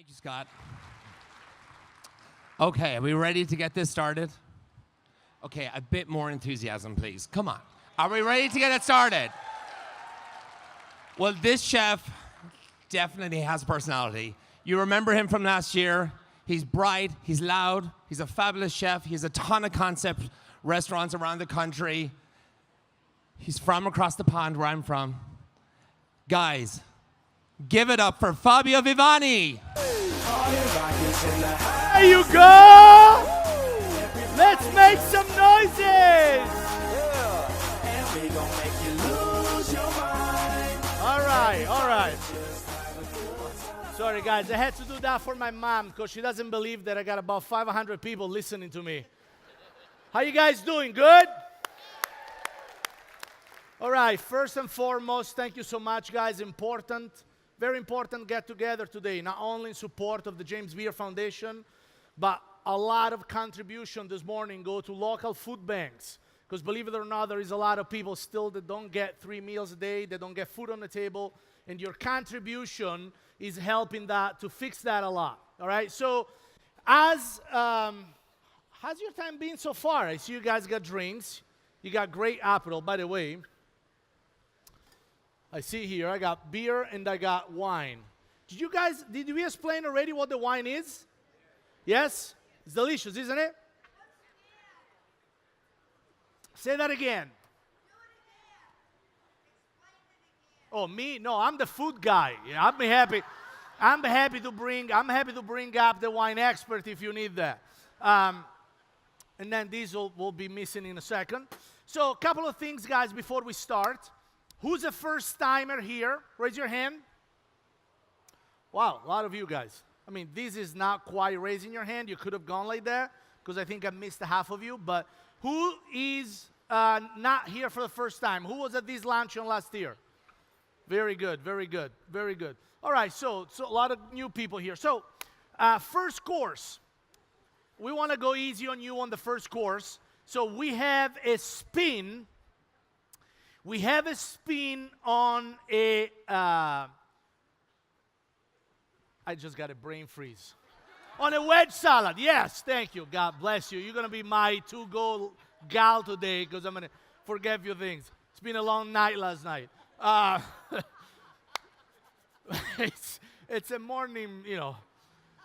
Thank you, Scott. Okay, are we ready to get this started? Okay, a bit more enthusiasm, please. Come on. Are we ready to get it started? Well, this chef definitely has personality. You remember him from last year. He's bright, he's loud, he's a fabulous chef. He has a ton of concept restaurants around the country. He's from across the pond where I'm from. Guys, give it up for Fabio Viviani. There you go! Let's make some noises! All right. Sorry, guys, I had to do that for my mom because she doesn't believe that I got about 500 people listening to me. How you guys doing? Good? All right, first and foremost, thank you so much, guys. Very important get together today, not only in support of the James Beard Foundation, but a lot of contribution this morning go to local food banks. Because believe it or not, there is a lot of people still that don't get 3 meals a day, they don't get food on the table, and your contribution is helping that to fix that a lot. All right, so how's your time been so far? I see you guys got drinks. You got great Aperol, by the way. I see here, I got beer and I got wine. Did we explain already what the wine is? Yes? It's delicious, isn't it? Say that again. Oh, me? No, I'm the food guy. Yeah, I'm happy to bring up the wine expert if you need that. And then these will be missing in a second. So a couple of things, guys, before we start. Who's a first-timer here? Raise your hand. Wow, a lot of you guys. I mean, this is not quite raising your hand. You could have gone like that, because I think I missed half of you. But who is not here for the first time? Who was at this luncheon last year? Very good. All right, so a lot of new people here. So, first course. We want to go easy on you on the first course. So we have a spin. We have a spin on a, I just got a brain freeze. On a wedge salad, yes, thank you, God bless you. You're going to be my to-go gal today because I'm going to forget a few things. It's been a long night last night. It's a morning, you know.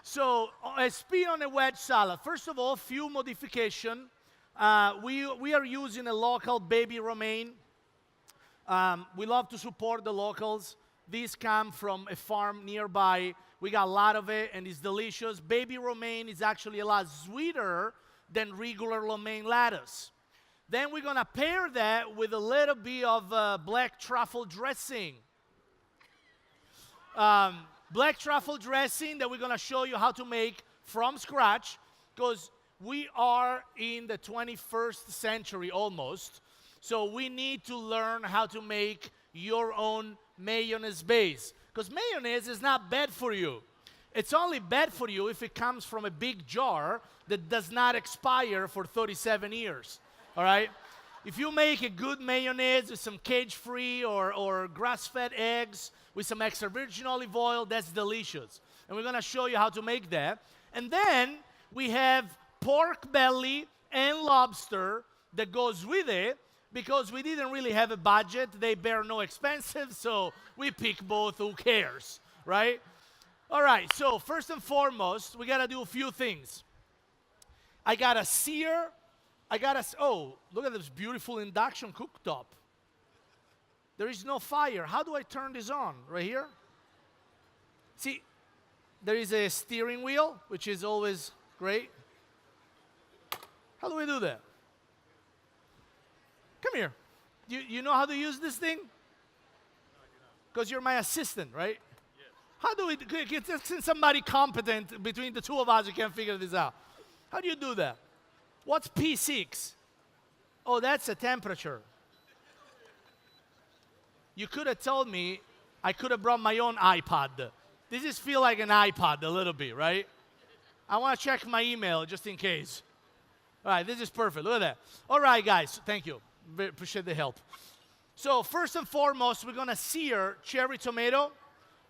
So a spin on a wedge salad. First of all, few modification. We are using a local baby romaine. We love to support the locals. These come from a farm nearby. We got a lot of it, and it's delicious. Baby romaine is actually a lot sweeter than regular romaine lettuce. Then we're going to pair that with a little bit of black truffle dressing. Black truffle dressing that we're going to show you how to make from scratch, because we are in the 21st century almost. So we need to learn how to make your own mayonnaise base. Because mayonnaise is not bad for you. It's only bad for you if it comes from a big jar that does not expire for 37 years. All right? If you make a good mayonnaise with some cage-free or grass-fed eggs with some extra virgin olive oil, that's delicious. And we're going to show you how to make that. And then we have pork belly and lobster that goes with it. Because we didn't really have a budget, they bear no expenses, so we pick both, who cares, right? All right, so first and foremost, we gotta do a few things. I gotta sear, oh, look at this beautiful induction cooktop. There is no fire. How do I turn this on? Right here? See, there is a steering wheel, which is always great. How do we do that? Come here. You know how to use this thing? Because you're my assistant, right? Yes. How do we, get somebody competent between the two of us who can figure this out? How do you do that? What's P6? Oh, that's a temperature. You could have told me I could have brought my own iPod. This is feel like an iPod a little bit, right? I want to check my email just in case. All right, this is perfect. Look at that. All right, guys, thank you. Appreciate the help. So first and foremost, we're going to sear cherry tomato.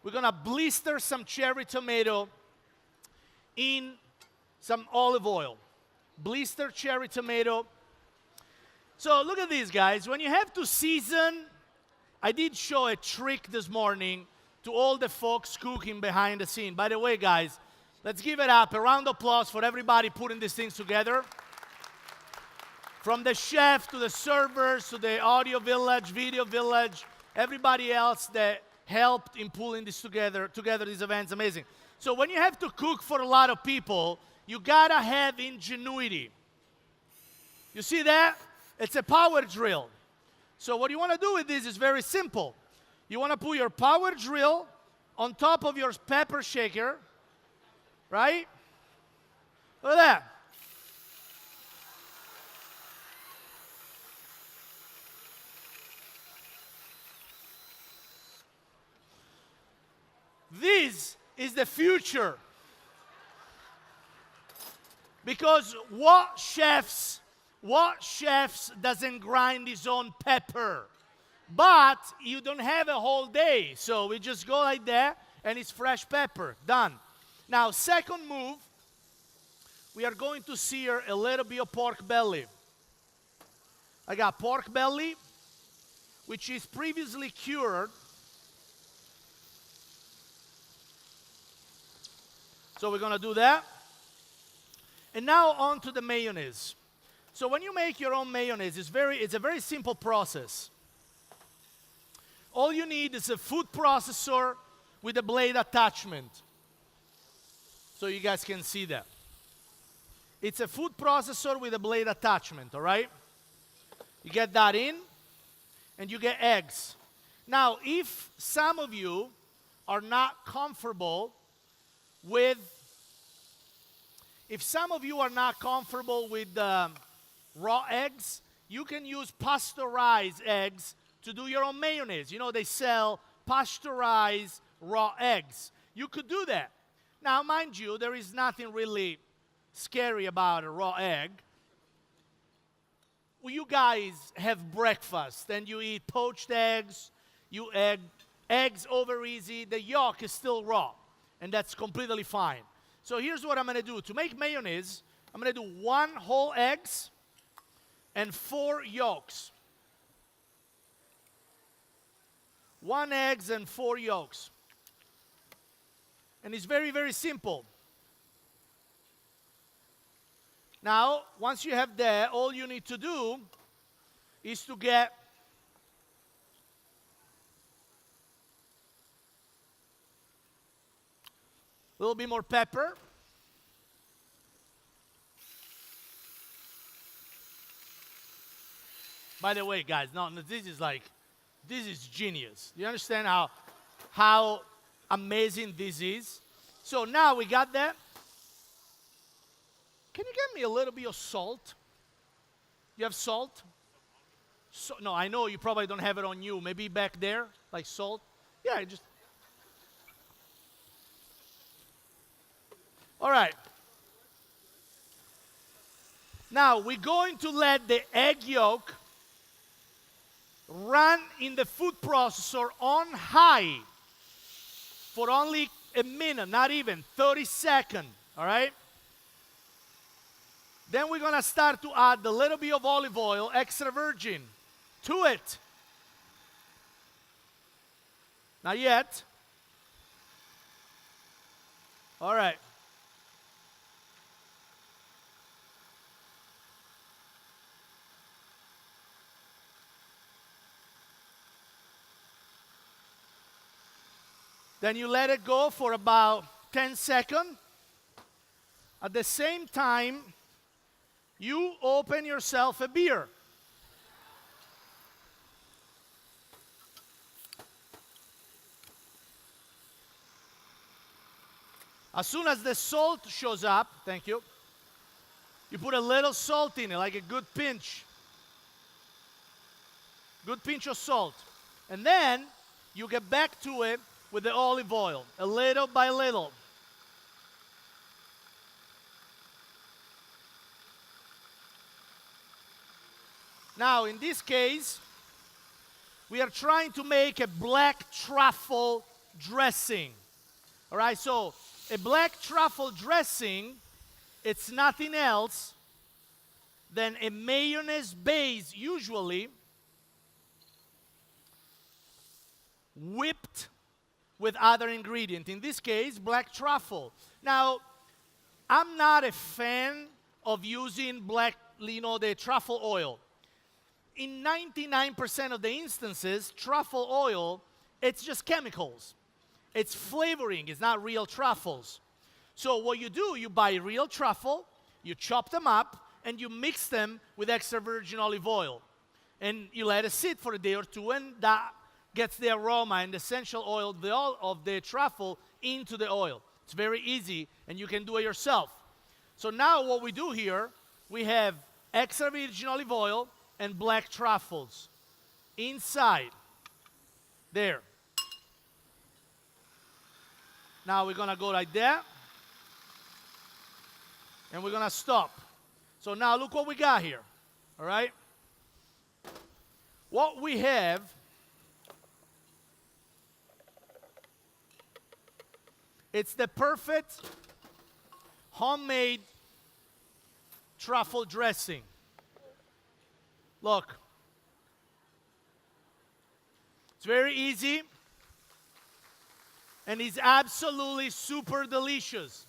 We're going to blister some cherry tomato in some olive oil. Blistered cherry tomato. So look at this, guys. When you have to season, I did show a trick this morning to all the folks cooking behind the scene. By the way, guys, let's give it up. A round of applause for everybody putting these things together. From the chef to the servers to the audio village, video village, everybody else that helped in pulling this together, this event's amazing. So when you have to cook for a lot of people, you gotta have ingenuity. You see that? It's a power drill. So what you wanna do with this is very simple. You wanna put your power drill on top of your pepper shaker, right? Look at that. This is the future. Because what chefs doesn't grind his own pepper? But you don't have a whole day, so we just go like that, and it's fresh pepper, done. Now, second move, we are going to sear a little bit of pork belly. I got pork belly, which is previously cured. So we're gonna do that. And now on to the mayonnaise. So when you make your own mayonnaise, it's a very simple process. All you need is a food processor with a blade attachment. So you guys can see that. It's a food processor with a blade attachment, all right? You get that in, and you get eggs. Now, if some of you are not comfortable with raw eggs, you can use pasteurized eggs to do your own mayonnaise. You know, they sell pasteurized raw eggs. You could do that. Now, mind you, there is nothing really scary about a raw egg. Well, you guys have breakfast and you eat poached eggs, eggs over easy, the yolk is still raw, and that's completely fine. So here's what I'm gonna do. To make mayonnaise, I'm gonna do 1 whole eggs and 4 yolks. 1 egg and 4 yolks. And it's very, very simple. Now, once you have that, all you need to do is to get a little bit more pepper. By the way, guys, this is genius. Do you understand how amazing this is? So now we got that. Can you get me a little bit of salt? You have salt? No, I know you probably don't have it on you. Maybe back there, like salt. Yeah, just. All right. Now we're going to let the egg yolk run in the food processor on high for only a minute, not even 30 seconds, all right? Then we're gonna start to add a little bit of olive oil, extra virgin, to it. Not yet. All right. Then you let it go for about 10 seconds. At the same time, you open yourself a beer. As soon as the salt shows up, thank you, you put a little salt in it, like a good pinch. Good pinch of salt. And then you get back to it with the olive oil, a little by little. Now, in this case, we are trying to make a black truffle dressing. All right, so A black truffle dressing, it's nothing else than a mayonnaise base, usually whipped with other ingredient. In this case, black truffle. Now, I'm not a fan of using the truffle oil. In 99% of the instances, truffle oil, it's just chemicals. It's flavoring, it's not real truffles. So what you do, you buy real truffle, you chop them up, and you mix them with extra virgin olive oil. And you let it sit for a day or two, and that gets the aroma and the essential oil of the truffle into the oil. It's very easy, and you can do it yourself. So now what we do here, we have extra virgin olive oil and black truffles inside. There. Now we're gonna go like that. And we're gonna stop. So now look what we got here. All right? What we have it's the perfect homemade truffle dressing. Look. It's very easy. And it's absolutely super delicious.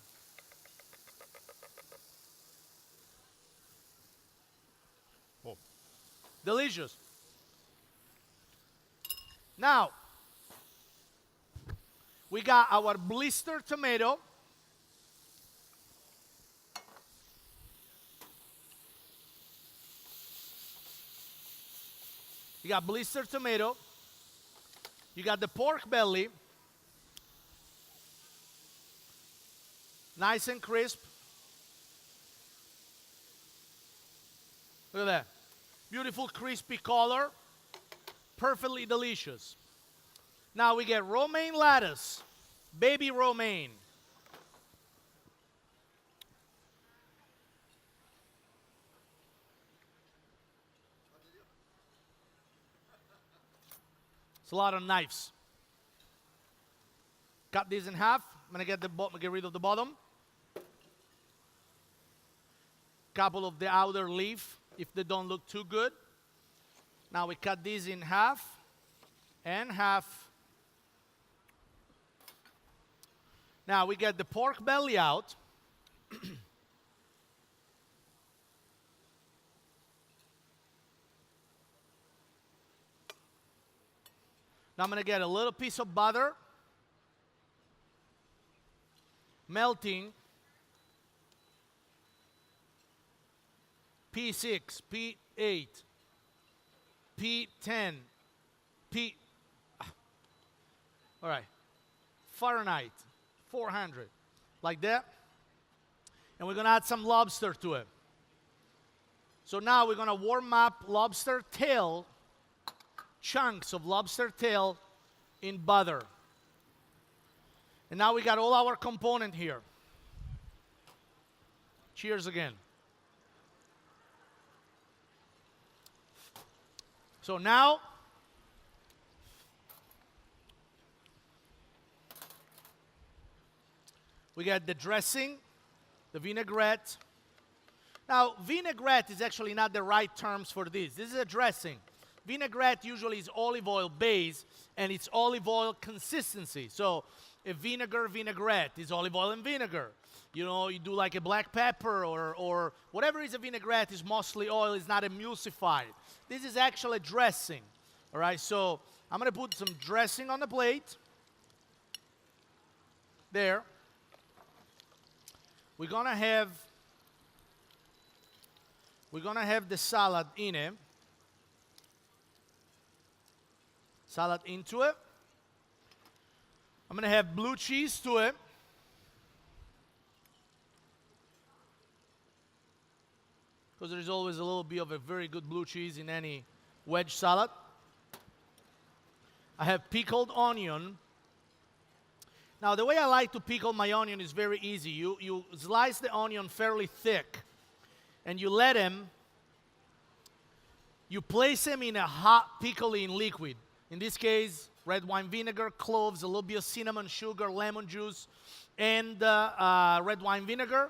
Oh. Delicious. Now, we got our blistered tomato. You got blistered tomato. You got the pork belly. Nice and crisp. Look at that. Beautiful crispy color. Perfectly delicious. Now we get romaine lettuce. Baby romaine. It's a lot of knives. Cut these in half. I'm gonna get rid of the bottom. Couple of the outer leaf if they don't look too good. Now we cut these in half and half. Now we get the pork belly out. Now I'm gonna get a little piece of butter, melting. P6, P8, P10, all right, Fahrenheit, 400, like that. And we're gonna add some lobster to it. So now we're gonna warm up lobster tail, chunks of lobster tail in butter. And now we got all our component here. Cheers again. So now, we got the dressing, the vinaigrette. Now, vinaigrette is actually not the right terms for this. This is a dressing. Vinaigrette usually is olive oil base, and it's olive oil consistency. So, a vinaigrette is olive oil and vinegar. You know, you do like a black pepper or whatever is a vinaigrette is mostly oil, is not emulsified. This is actually dressing. All right, so I'm going to put some dressing on the plate. There. We're going to have the salad in it. Salad into it. I'm going to have blue cheese to it. Because there's always a little bit of a very good blue cheese in any wedge salad. I have pickled onion. Now, the way I like to pickle my onion is very easy. You slice the onion fairly thick, and you place them in a hot pickling liquid. In this case, red wine vinegar, cloves, a little bit of cinnamon, sugar, lemon juice, and red wine vinegar.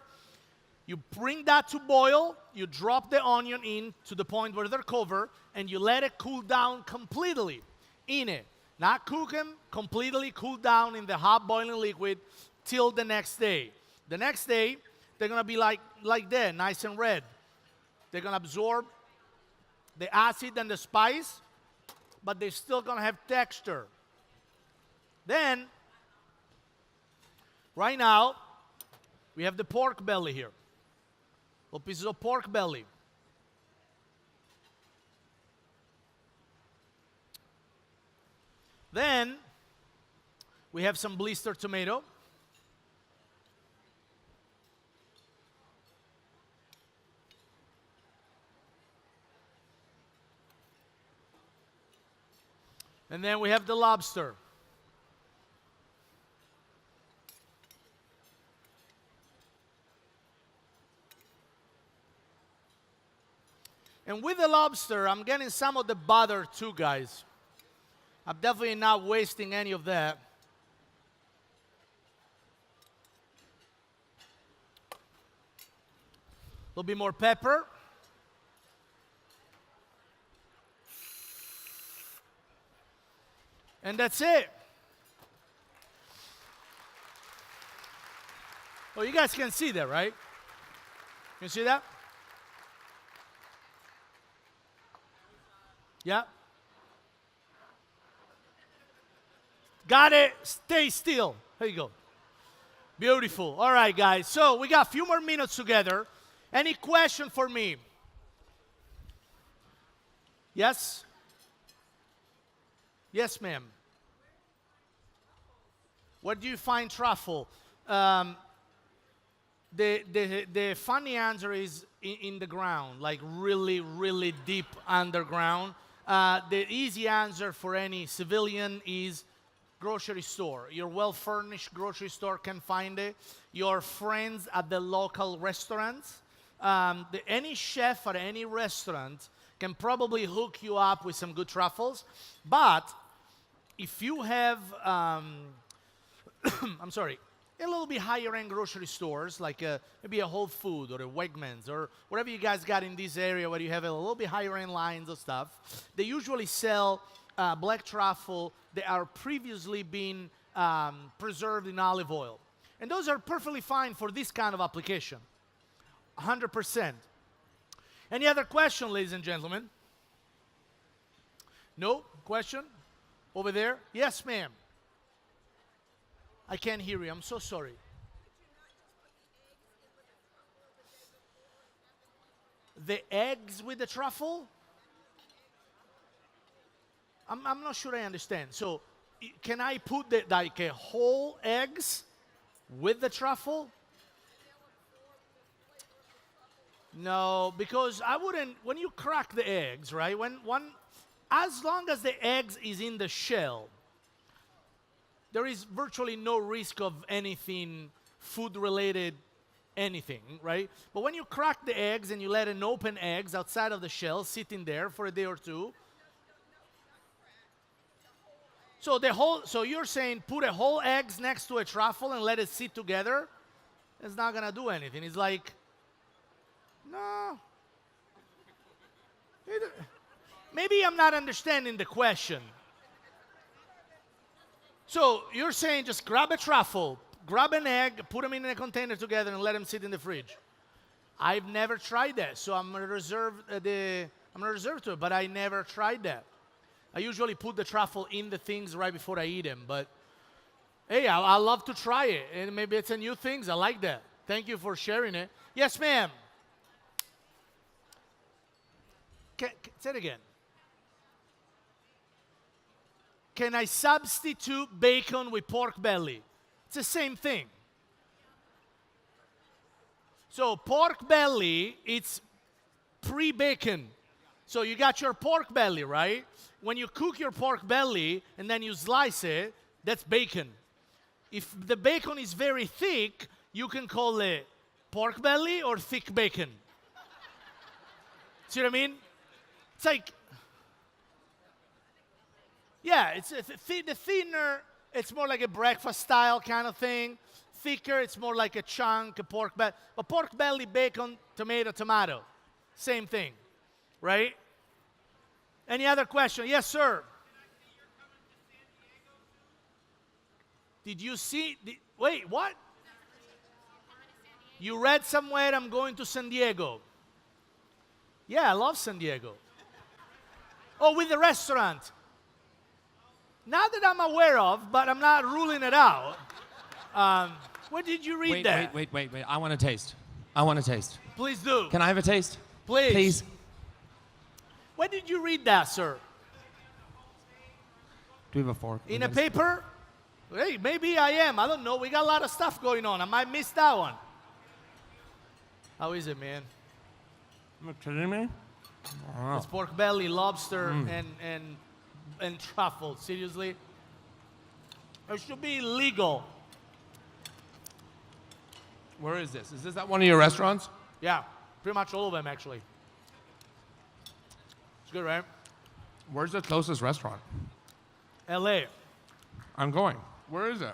You bring that to boil, you drop the onion in to the point where they're covered, and you let it cool down completely in it. Not cook them, completely cool down in the hot boiling liquid till the next day. The next day, they're gonna be like that, nice and red. They're gonna absorb the acid and the spice, but they're still gonna have texture. Then, right now, we have the pork belly here. Little pieces of pork belly. Then, we have some blistered tomato. And then we have the lobster. And with the lobster, I'm getting some of the butter too, guys. I'm definitely not wasting any of that. A little bit more pepper. And that's it. Well, you guys can see that, right? Can you see that? Yeah? Got it. Stay still. There you go. Beautiful. All right, guys. So we got a few more minutes together. Any question for me? Yes? Yes, ma'am. Where do you find truffle? The funny answer is in the ground, like really, really deep underground. The easy answer for any civilian is grocery store. Your well-furnished grocery store can find it. Your friends at the local restaurants. Any chef at any restaurant can probably hook you up with some good truffles. But if you have, I'm sorry, a little bit higher-end grocery stores, like maybe a Whole Foods or a Wegmans or whatever you guys got in this area where you have a little bit higher-end lines of stuff, they usually sell black truffle that are previously been preserved in olive oil. And those are perfectly fine for this kind of application, 100%. Any other question, ladies and gentlemen? No? Question? Over there? Yes, ma'am. I can't hear you. I'm so sorry. The eggs with the truffle? I'm not sure I understand. So, can I put like a whole eggs with the truffle? No, because I wouldn't. When you crack the eggs, right? As long as the eggs is in the shell, there is virtually no risk of anything food-related, anything, right? But when you crack the eggs and you let an open eggs outside of the shell sitting there for a day or two, so you're saying put a whole eggs next to a truffle and let it sit together? It's not gonna do anything. It's like, no. Maybe I'm not understanding the question. So you're saying just grab a truffle, grab an egg, put them in a container together, and let them sit in the fridge. I've never tried that, so I'm gonna reserve to it. But I never tried that. I usually put the truffle in the things right before I eat them. But hey, I love to try it, and maybe it's a new thing. I like that. Thank you for sharing it. Yes, ma'am. Say it again. Can I substitute bacon with pork belly? It's the same thing. So pork belly, it's pre-bacon. So you got your pork belly, right? When you cook your pork belly and then you slice it, that's bacon. If the bacon is very thick, you can call it pork belly or thick bacon. See what I mean? It's like, Yeah, it's the thinner, it's more like a breakfast style kind of thing. Thicker, it's more like a chunk, a pork belly. A pork belly, bacon, tomato, tomato. Same thing, right? Any other question? Yes, sir. Did you see? Wait, what? You read somewhere I'm going to San Diego. Yeah, I love San Diego. Oh, with the restaurant. Not that I'm aware of, but I'm not ruling it out. Where did you read that? Wait. I want to taste. I want to taste. Please do. Can I have a taste? Please. Please. Where did you read that, sir? Do we have a fork? In a paper? Hey, maybe I am. I don't know. We got a lot of stuff going on. I might miss that one. How is it, man? Are you kidding me? Wow. It's pork belly, lobster, and truffle. Seriously? It should be legal. Where is this? Is this at one of your restaurants? Yeah, pretty much all of them, actually. It's good, right? Where's the closest restaurant? LA. I'm going. Where is it?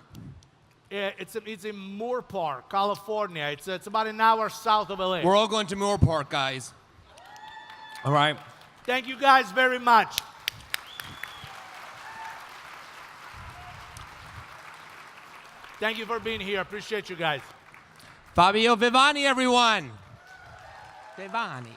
Yeah, it's in Moore Park, California. It's about an hour south of LA. We're all going to Moore Park, guys. All right. Thank you guys very much. Thank you for being here. Appreciate you guys. Fabio Viviani, everyone. Viviani.